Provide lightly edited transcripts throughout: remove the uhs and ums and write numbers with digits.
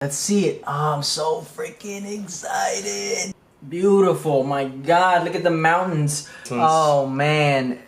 Let's see it. Oh, I'm so freaking excited. Beautiful. My God, look at the mountains. Oh man.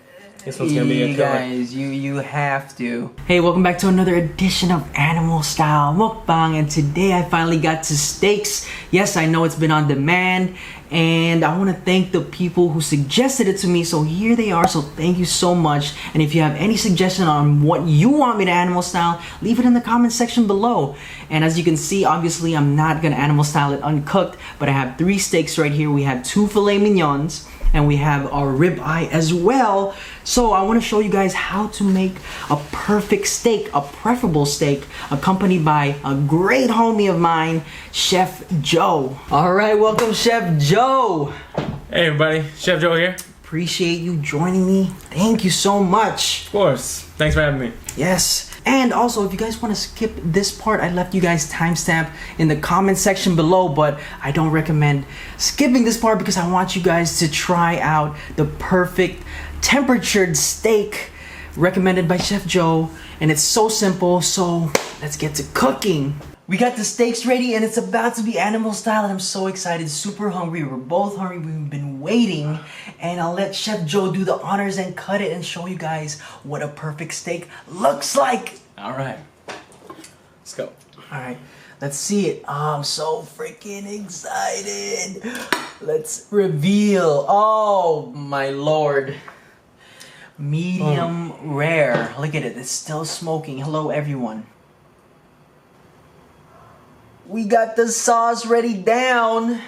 This one's gonna be a you killer. guys, you have to. Hey, welcome back to another edition of Animal Style Mukbang, and today I finally got to steaks. Yes, I know it's been on demand, and I want to thank the people who suggested it to me. So here they are. So thank you so much. And if you have any suggestion on what you want me to animal style, leave it in the comment section below. And as you can see, obviously I'm not gonna animal style it uncooked, but I have 3 steaks right here. We have 2 filet mignons, and we have our ribeye as well. So I want to show you guys how to make a perfect steak, a preferable steak, accompanied by a great homie of mine, Chef Joe. All right, welcome Chef Joe. Hey everybody, Chef Joe here. Appreciate you joining me. Thank you so much. Of course, thanks for having me. Yes. And also, if you guys want to skip this part, I left you guys timestamp in the comment section below, but I don't recommend skipping this part because I want you guys to try out the perfect temperatured steak recommended by Chef Joe. And it's so simple, so let's get to cooking. We got the steaks ready and it's about to be animal style, and I'm so excited, super hungry. We're both hungry, we've been waiting, and I'll let Chef Joe do the honors and cut it and show you guys what a perfect steak looks like. All right, let's go. All right, let's see it. Oh, I'm so freaking excited. Let's reveal. Oh my Lord. Medium rare. Look at it, it's still smoking. Hello everyone. We got the sauce ready down.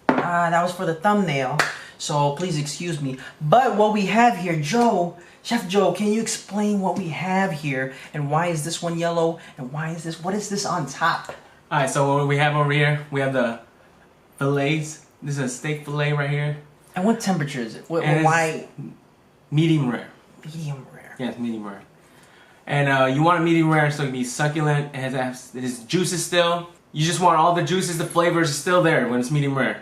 That was for the thumbnail, so please excuse me. But what we have here, Joe, Chef Joe, can you explain what we have here and why is this one yellow and why is this, what is this on top? All right, so what we have over here, we have the fillets. This is a steak fillet right here. And what temperature is it? And Why? Medium rare. Medium rare. Yes, medium rare. And you want a medium rare so it can be succulent. It has juices still. You just want all the juices, the flavors still there when it's medium rare.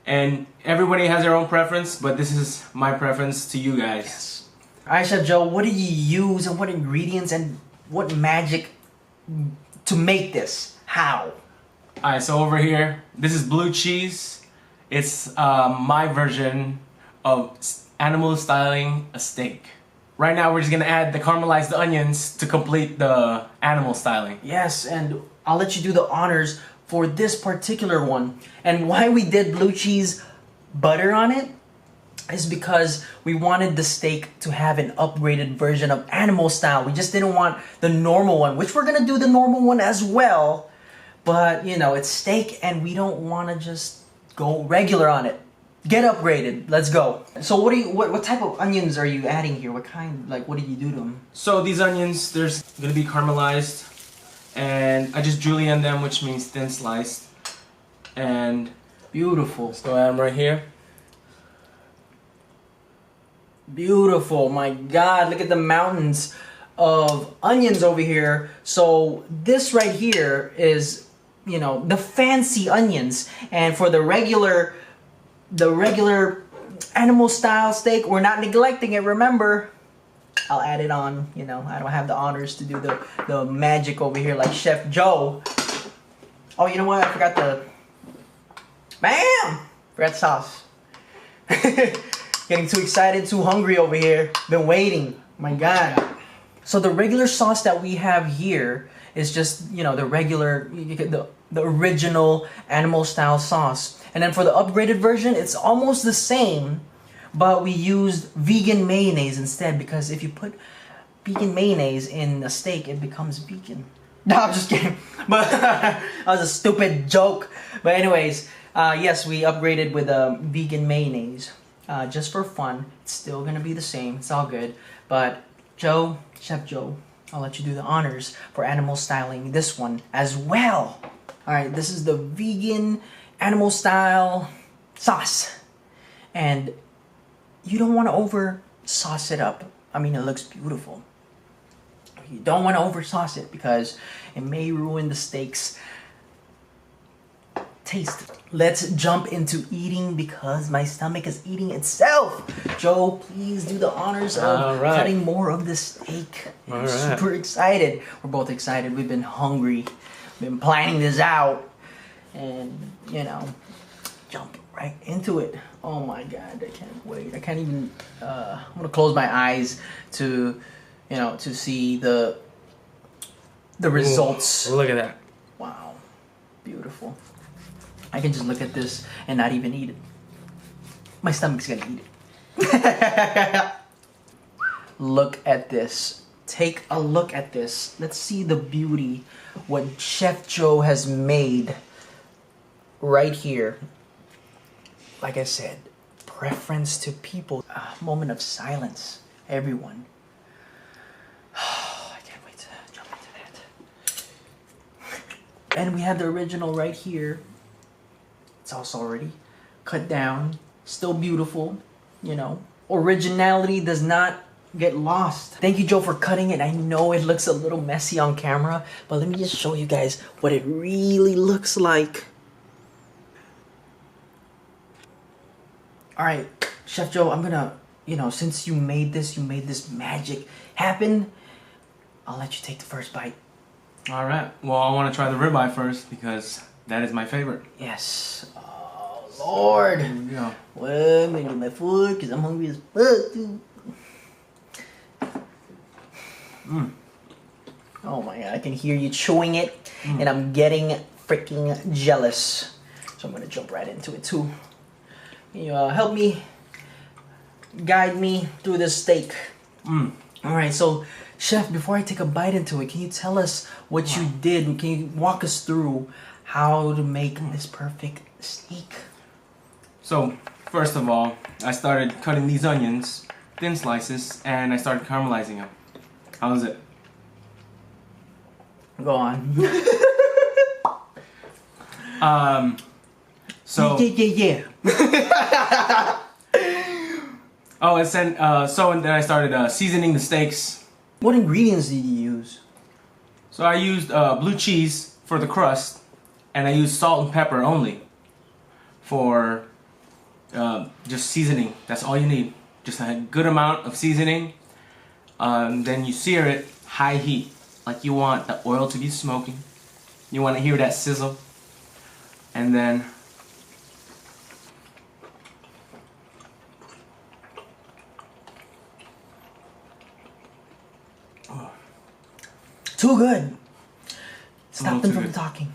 And everybody has their own preference, but this is my preference to you guys. Yes. All right, Chef Joe, what do you use and what ingredients and what magic to make this? How? All right, so over here, this is blue cheese. It's my version of animal styling a steak. Right now, we're just gonna add the caramelized onions to complete the animal styling. Yes, and I'll let you do the honors for this particular one. And why we did blue cheese butter on it is because we wanted the steak to have an upgraded version of animal style. We just didn't want the normal one, which we're gonna do the normal one as well. But you know, it's steak and we don't wanna just go regular on it. Get upgraded. Let's go. So what type of onions are you adding here? What kind, like what did you do to them? So these onions, there's gonna be caramelized, and I just julienne them, which means thin sliced. And Beautiful. let's go add them right here. Beautiful. My God, look at the mountains of onions over here. So this right here is, you know, the fancy onions, and for the regular animal style steak, we're not neglecting it, remember. I'll add it on, you know, I don't have the honors to do the magic over here like Chef Joe. Oh, you know what, I forgot the, bam! Forgot the sauce. Getting too excited, too hungry over here. Been waiting, my God. So the regular sauce that we have here is just, you know, the regular, the original animal style sauce. And then for the upgraded version, it's almost the same, but we used vegan mayonnaise instead, because if you put vegan mayonnaise in a steak, it becomes vegan. No, I'm just kidding. But that was a stupid joke. But anyways, yes, we upgraded with vegan mayonnaise just for fun. It's still gonna be the same. It's all good. But Joe, Chef Joe, I'll let you do the honors for animal styling this one as well. All right, this is the vegan animal style sauce, and you don't want to over sauce it up. I mean, it looks beautiful. You don't want to over sauce it because it may ruin the steak's taste. Let's jump into eating because my stomach is eating itself. Joe, please do the honors of cutting more of this steak. I'm super excited. We're both excited. We've been hungry. been planning this out, and you know, jump right into it. Oh my God, I can't wait. I can't even. I'm gonna close my eyes to, you know, to see the results. Ooh, look at that. Wow, beautiful. I can just look at this and not even eat it. My stomach's gonna eat it. Look at this. Take a look at this. Let's see the beauty. What Chef Joe has made right here. Like I said, preference to people. A moment of silence, everyone. I can't wait to jump into that. And we have the original right here. It's also already cut down. Still beautiful, you know. Originality does not get lost. Thank you, Joe, for cutting it. I know it looks a little messy on camera, but let me just show you guys what it really looks like. All right, Chef Joe, I'm gonna, you know, since you made this magic happen, I'll let you take the first bite. All right. Well, I want to try the ribeye first because that is my favorite. Yes. Oh, Lord. Here we go. Well, I'm gonna get my food because I'm hungry as fuck, dude. Oh my God, I can hear you chewing it, and I'm getting freaking jealous. So I'm gonna jump right into it too. Can you help me, guide me through this steak? All right, so Chef, before I take a bite into it, can you tell us what you did? Can you walk us through how to make this perfect steak? So, first of all, I started cutting these onions, thin slices, and I started caramelizing them. How is it? Go on. So yeah. oh, and then and then I started seasoning the steaks. What ingredients did you use? So I used blue cheese for the crust, and I used salt and pepper only for just seasoning. That's all you need. Just a good amount of seasoning. Then you sear it high heat, like you want the oil to be smoking. You want to hear that sizzle, and then Too good. Stop them too from good. talking.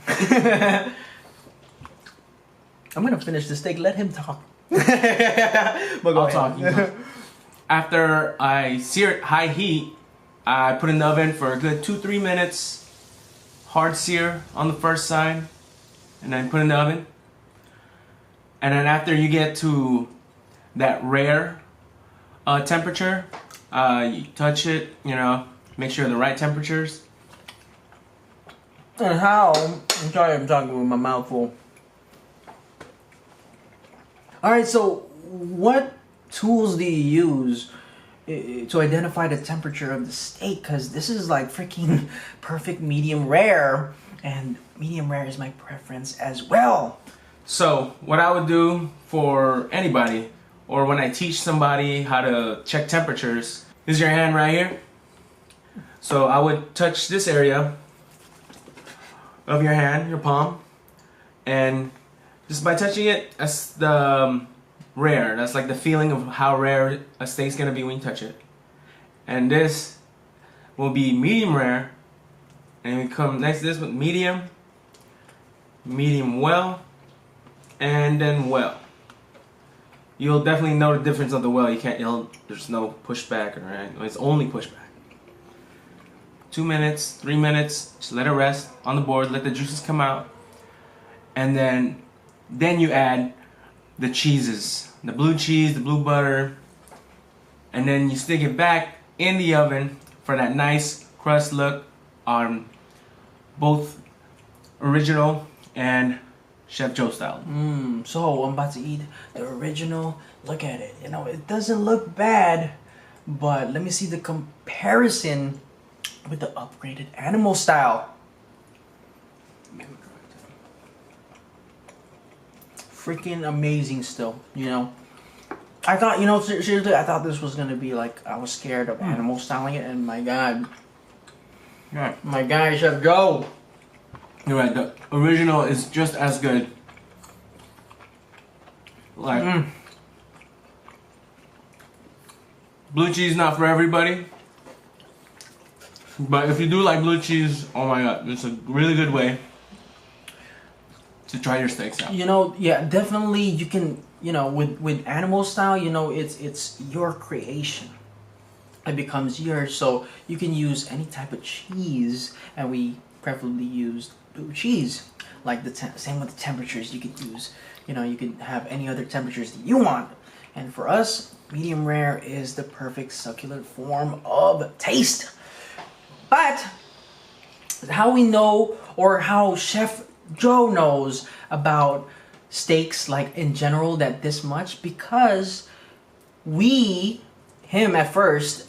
I'm gonna finish the steak. Let him talk. I'll talk. You talk. After I sear it high heat, I put it in the oven for a good 2-3 minutes. Hard sear on the first side, and then put it in the oven. And then after you get to that rare temperature, you touch it. You know, make sure the right temperatures. And how? I'm sorry, I'm talking with my mouth full. Alright, so what tools do you use to identify the temperature of the steak? Because this is like freaking perfect medium rare, and medium rare is my preference as well. So what I would do for anybody, or when I teach somebody how to check temperatures, is your hand right here. So I would touch this area of your hand, your palm, and just by touching it, that's the rare. That's like the feeling of how rare a steak's gonna be when you touch it. And this will be medium rare, and we come next to this with medium, medium well, and then well. You'll definitely know the difference of the well. You can't. There's no pushback or anything. It's only pushback. 2 minutes, 3 minutes, just let it rest on the board, let the juices come out, and then you add the cheeses, the blue cheese, the blue butter, and then you stick it back in the oven for that nice crust look on both original and Chef Joe style. So I'm about to eat the original. Look at it. You know, it doesn't look bad, but let me see the comparison with the upgraded animal style. Freaking amazing still, you know. I thought, you know, seriously, I thought this was gonna be like, I was scared of animal styling it, and my God. Yeah. My guy, Chef Joe. You're right. The original is just as good. Like blue cheese, not for everybody. But if you do like blue cheese, oh my god, it's a really good way to try your steaks out. You know, yeah, definitely you can, you know, with animal style, you know, it's your creation. It becomes yours, so you can use any type of cheese, and we preferably use blue cheese. Like the same with the temperatures, you could use, you know, you could have any other temperatures that you want. And for us, medium rare is the perfect succulent form of taste. But how we know, or how Chef Joe knows about steaks, like in general, that this much, because him at first,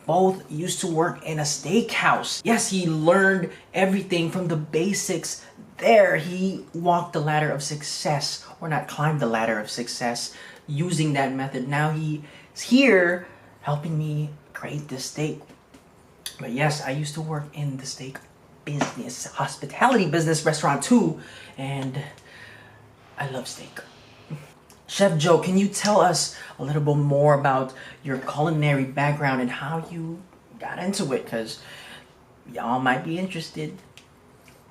both used to work in a steakhouse. Yes, he learned everything from the basics there. He walked the ladder of success, or not climbed the ladder of success, using that method. Now he's here helping me create this steak. But yes, I used to work in the steak business, hospitality business, restaurant too, and I love steak. Chef Joe, can you tell us a little bit more about your culinary background and how you got into it? Because y'all might be interested.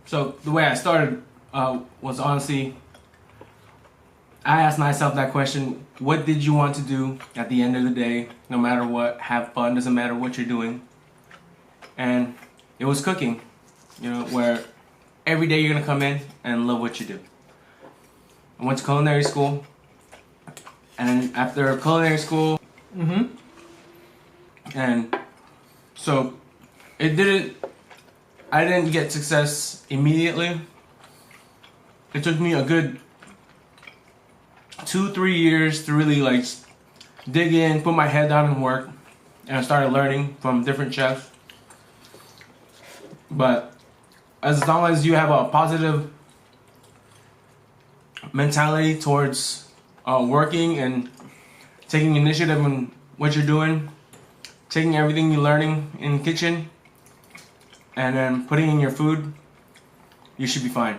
So the way I started was honestly, I asked myself that question: what did you want to do at the end of the day? No matter what, have fun. Doesn't matter what you're doing. And it was cooking. You know, where every day you're gonna come in and love what you do. I went to culinary school. And after culinary school, and so I didn't get success immediately. It took me a good 2-3 years to really like dig in, put my head down and work, and I started learning from different chefs. But as long as you have a positive mentality towards working and taking initiative in what you're doing, taking everything you're learning in the kitchen, and then putting in your food, you should be fine.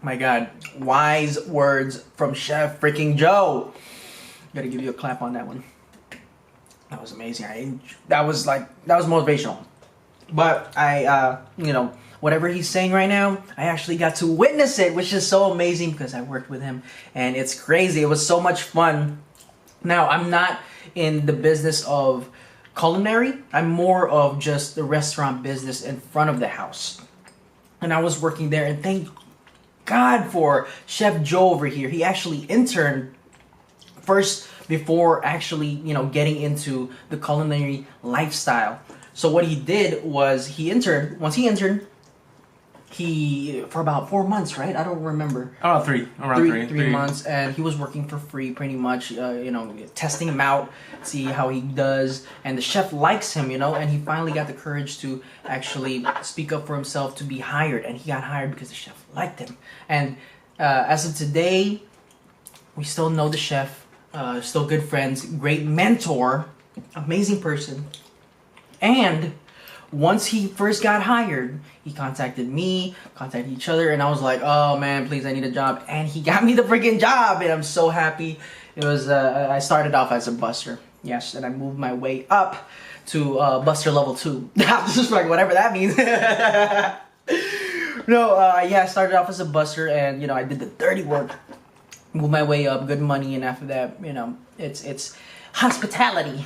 My God, wise words from Chef freaking Joe. Gotta give you a clap on that one. That was amazing. That was motivational. But you know, whatever he's saying right now, I actually got to witness it, which is so amazing because I worked with him and it's crazy. It was so much fun. Now, I'm not in the business of culinary. I'm more of just the restaurant business in front of the house. And I was working there, and thank God for Chef Joe over here. He actually interned first before actually, you know, getting into the culinary lifestyle. So what he did was he interned. Once he interned, for about 4 months, right? I don't remember. Around three months, and he was working for free, pretty much. You know, testing him out, see how he does, and the chef likes him. You know, and he finally got the courage to actually speak up for himself to be hired, and he got hired because the chef liked him. And as of today, we still know the chef, still good friends, great mentor, amazing person. And once he first got hired, he contacted me, contacted each other, and I was like, oh man, please, I need a job. And he got me the freaking job, and I'm so happy. It was, I started off as a busser, yes, and I moved my way up to busser level 2. Just like whatever that means. No, yeah, I started off as a busser, and, you know, I did the dirty work, moved my way up, good money, and after that, you know, it's hospitality.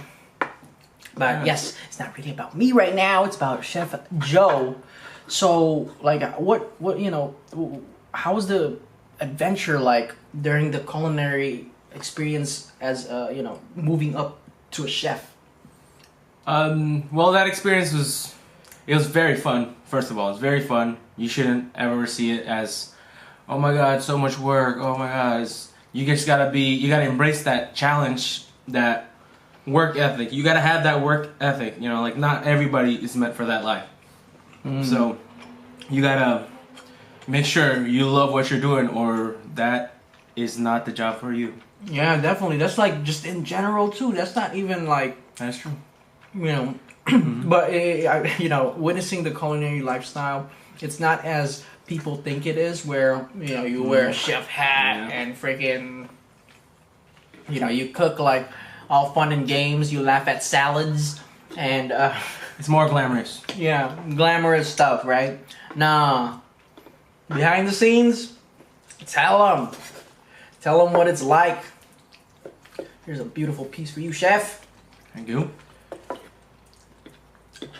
But yes, it's not really about me right now. It's about Chef Joe. So, like, what you know, how was the adventure like during the culinary experience as you know, moving up to a chef? Well, that experience was very fun. First of all, it's very fun. You shouldn't ever see it as, oh my God, so much work. Oh my God, you just gotta embrace that challenge, that work ethic. You gotta have that work ethic. You know, like not everybody is meant for that life. So you gotta make sure you love what you're doing, or that is not the job for you. Yeah, definitely. That's like just in general too. That's not even like, that's true. You know, but you know, witnessing the culinary lifestyle, It's not as people think it is, where you wear a chef hat and freaking you cook like all fun and games. You laugh at salads and it's more glamorous. Yeah, glamorous stuff, right? Nah, behind the scenes, tell them what it's like. Here's a beautiful piece for you, chef. Thank you.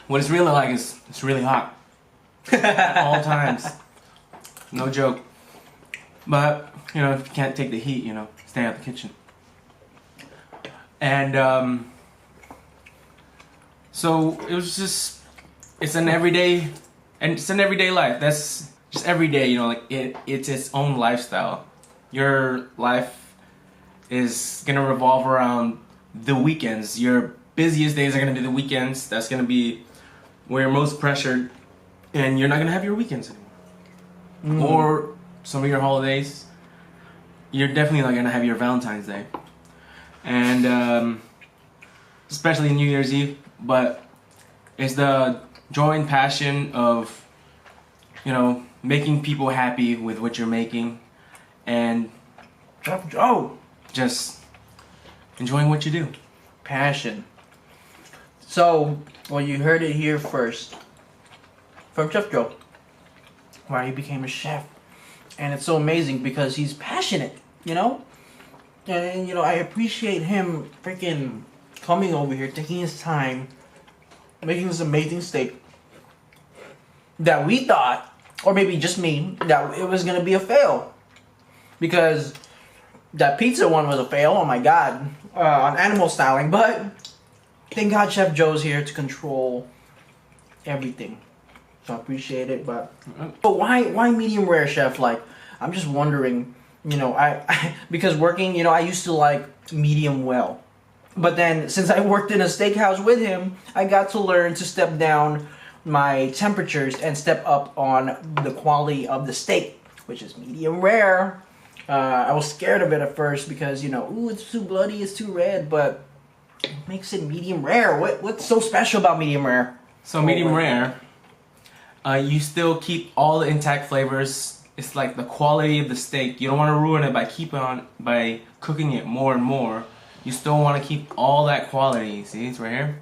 What it's really like is it's really hot. At all times. No joke. But, if you can't take the heat, stay out the kitchen. And, so it was just, it's an everyday life. That's just every day, it's its own lifestyle. Your life is gonna revolve around the weekends. Your busiest days are gonna be the weekends. That's gonna be where you're most pressured, and you're not gonna have your weekends anymore. Or some of your holidays. You're definitely not gonna have your Valentine's Day, and especially New Year's Eve. But it's the joy and passion of making people happy with what you're making, and Chef Joe, just enjoying what you do. passion. So, well, you heard it here first from Chef Joe, why he became a chef. And it's so amazing because he's passionate, And, I appreciate him freaking coming over here, taking his time, making this amazing steak that we thought, or maybe just me, that it was going to be a fail. Because that pizza one was a fail, oh my god, on animal styling. But thank God Chef Joe's here to control everything. So I appreciate it. But why medium rare, chef? Like, I'm just wondering, I because working, I used to like medium well. But then since I worked in a steakhouse with him, I got to learn to step down my temperatures and step up on the quality of the steak, which is medium rare. I was scared of it at first because, ooh, it's too bloody, it's too red, but it makes it medium rare. What's so special about medium rare? So medium rare, you still keep all the intact flavors. It's like the quality of the steak. You don't want to ruin it by cooking it more and more. You still want to keep all that quality. See, it's right here.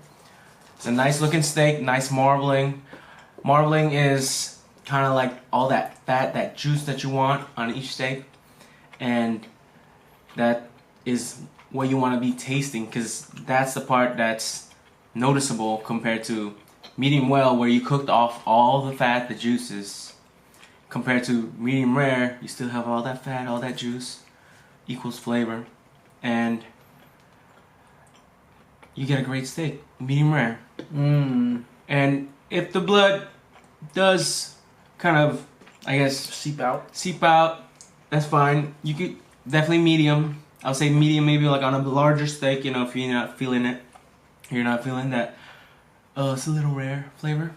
It's a nice looking steak, nice marbling. Marbling is kind of like all that fat, that juice that you want on each steak. And that is what you want to be tasting, because that's the part that's noticeable compared to medium well, where you cooked off all the fat, the juices. Compared to medium rare, you still have all that fat, all that juice, equals flavor, and you get a great steak, medium rare. And if the blood does kind of, I guess, Seep out. That's fine. You could definitely medium. I would say medium, maybe like on a larger steak, if you're not feeling it. You're not feeling that, it's a little rare flavor.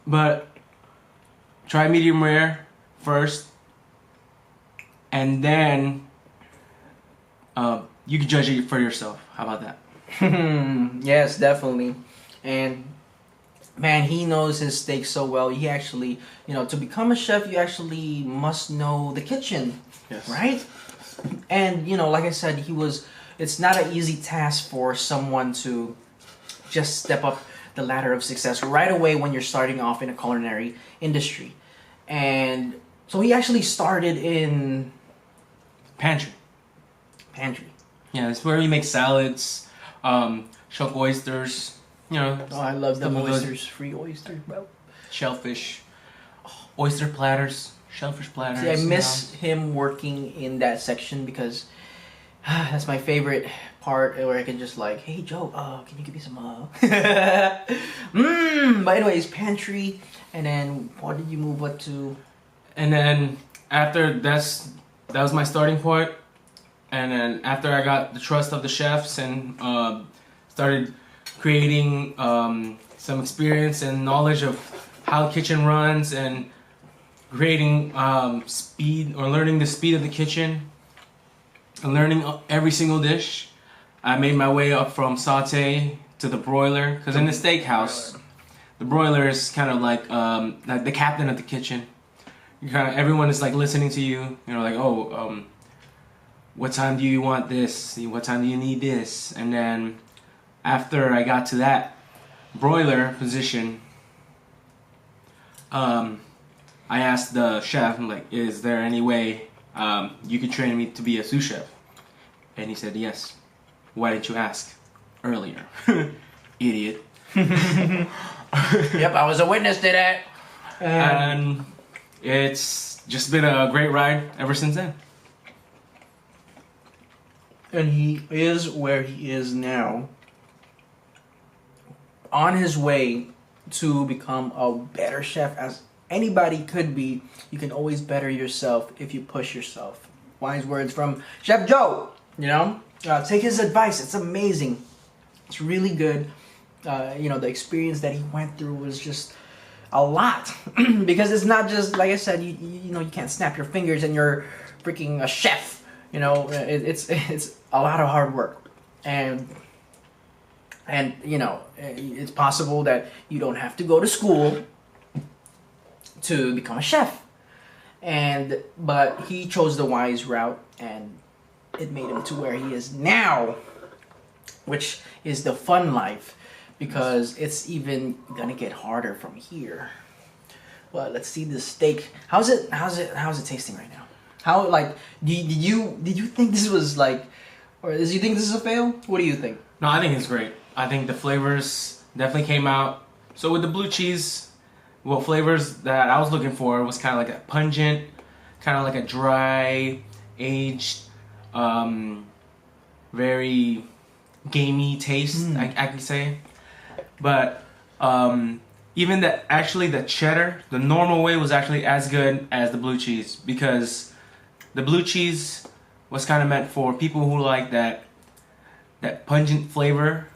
But try medium rare first, and then you can judge it for yourself. How about that? Yes, definitely. And man, he knows his steak so well. He actually, to become a chef, you actually must know the kitchen. Yes. Right? And, like I said, it's not an easy task for someone to just step up the ladder of success right away when you're starting off in a culinary industry. And so he actually started in Pantry. Yeah, it's where you make salads, choke oysters, Oh, I love them Some of those- oysters. Free oysters, bro. shellfish, oyster platters, shellfish platters. See, I miss him working in that section because that's my favorite part, where I can just like, hey Joe, can you give me some But anyways, Pantry, and then what did you move up to? And then after that was my starting point. And then after I got the trust of the chefs and started creating some experience and knowledge of how the kitchen runs, and creating speed, or learning the speed of the kitchen, and learning every single dish, I made my way up from saute to the broiler. Because in the steakhouse, the broiler is kind of like the captain of the kitchen. Everyone is like listening to you. You know, like, oh, what time do you want this? What time do you need this? And then after I got to that broiler position, I asked the chef, I'm like, is there any way you could train me to be a sous chef? And he said, yes. Why didn't you ask earlier? Idiot. Yep, I was a witness to that. And it's just been a great ride ever since then. And he is where he is now, on his way to become a better chef as anybody could be. You can always better yourself if you push yourself. Wise words from Chef Joe. You know, take his advice. It's amazing. It's really good. You know, the experience that he went through was just a lot because it's not just, like I said, you know, you can't snap your fingers and you're freaking a chef. You know, it's a lot of hard work, and you know, it's possible that you don't have to go to school to become a chef, but he chose the wise route, and it made him to where he is now, which is the fun life, because it's even gonna get harder from here. Well, let's see the steak. How's it tasting right now? How, like, did you think this was like, or did you think this is a fail? What do you think? No, I think it's great. I think the flavors definitely came out. So with the blue cheese, what flavors that I was looking for was kind of like a pungent, kind of like a dry, aged, very gamey taste, I can say. But even the cheddar, the normal way, was actually as good as the blue cheese, because the blue cheese was kind of meant for people who like that pungent flavor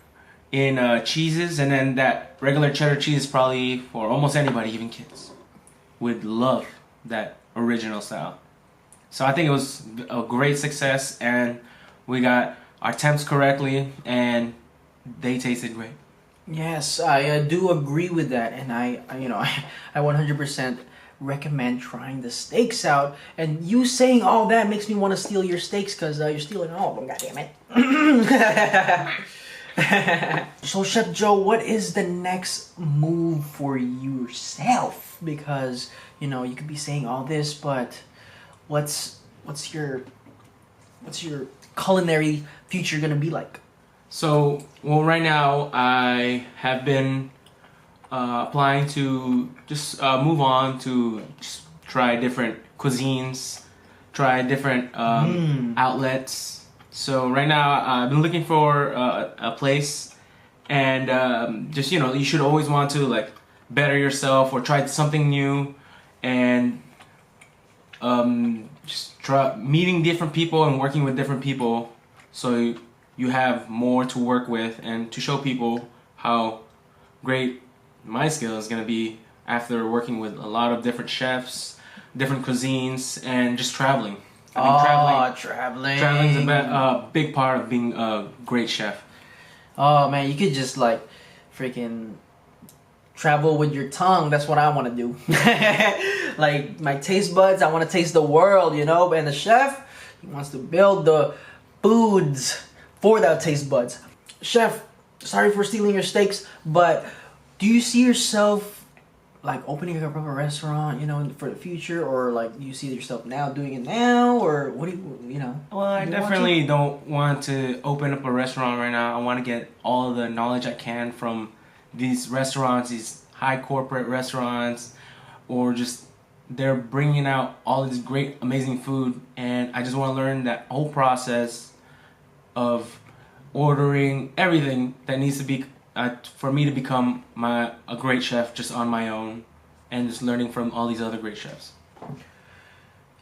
in cheeses, and then that regular cheddar cheese probably for almost anybody, even kids, would love that original style. So I think it was a great success, and we got our temps correctly, and they tasted great. Yes, I do agree with that, and I 100% recommend trying the steaks out. And you saying all that makes me want to steal your steaks, because you're stealing all of them. God damn it! So Chef Joe, what is the next move for yourself? Because you know you could be saying all this, but what's your culinary future gonna be like? So, well, right now I have been applying to just move on to just try different cuisines, try different outlets. So right now I've been looking for a place, and just, you know, you should always want to like better yourself or try something new, and just try meeting different people and working with different people, so you have more to work with and to show people how great my skill is going to be after working with a lot of different chefs, different cuisines, and just traveling. I think traveling is a big part of being a great chef. Oh man, you could just like freaking travel with your tongue. That's what I want to do. Like my taste buds, I want to taste the world, you know. And the chef, he wants to build the foods for that taste buds. Chef, sorry for stealing your steaks, but do you see yourself like opening up a restaurant, you know, for the future, or like do you see yourself now doing it now, or what do you know? Well, I definitely don't want to open up a restaurant right now. I want to get all the knowledge I can from these restaurants, these high corporate restaurants, or just they're bringing out all this great, amazing food, and I just want to learn that whole process of ordering everything that needs to be for me to become a great chef just on my own, and just learning from all these other great chefs.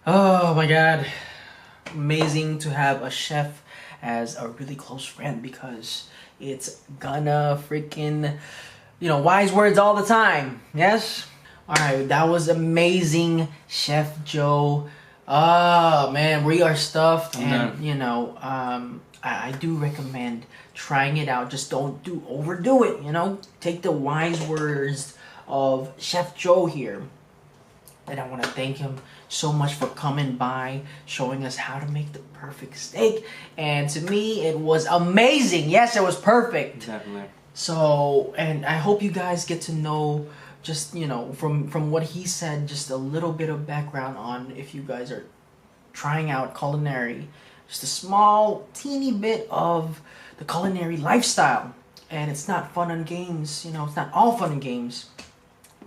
Oh my god, amazing to have a chef as a really close friend, because it's gonna freaking, you know, wise words all the time. Yes. All right, that was amazing, Chef Joe. Oh man, we are stuffed, and you know, I do recommend trying it out. Just don't overdo it, you know? Take the wise words of Chef Joe here. And I want to thank him so much for coming by, showing us how to make the perfect steak. And to me, it was amazing. Yes, it was perfect. Definitely. So, and I hope you guys get to know just, you know, from what he said, just a little bit of background on if you guys are trying out culinary. Just a small, teeny bit of the culinary lifestyle. And it's not fun and games, you know, it's not all fun and games.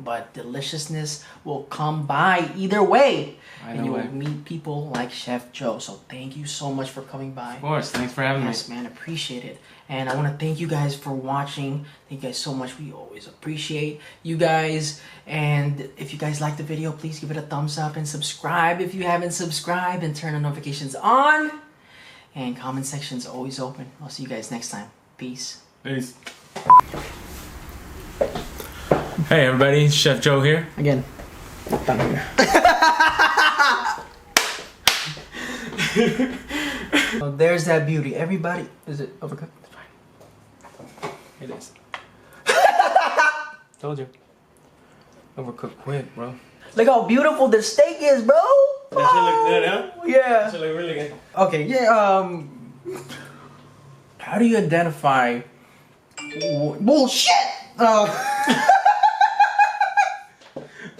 But deliciousness will come by either way. And you will meet people like Chef Joe. So thank you so much for coming by. Of course, thanks for having me. Yes, man, appreciate it. And I want to thank you guys for watching. Thank you guys so much. We always appreciate you guys. And if you guys like the video, please give it a thumbs up and subscribe if you haven't subscribed, and turn the notifications on. And comment section's always open. I'll see you guys next time. Peace. Peace. Hey everybody, Chef Joe here. Again. Oh, there's that beauty. Everybody, is it overcooked? It's fine. It is. Told you. Overcooked quick, bro. Look how beautiful the steak is, bro. That should look good, huh? Yeah. That should look really good. Okay, yeah, how do you identify bullshit?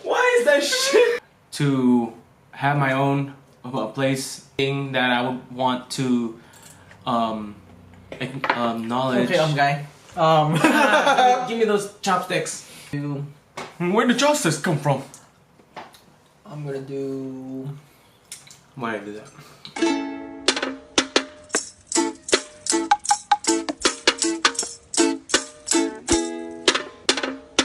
Why is that shit? To have my own place thing that I would want to knowledge. Okay, guy. Give me those chopsticks. Where did chopsticks come from? I'm gonna do. Why did I do that?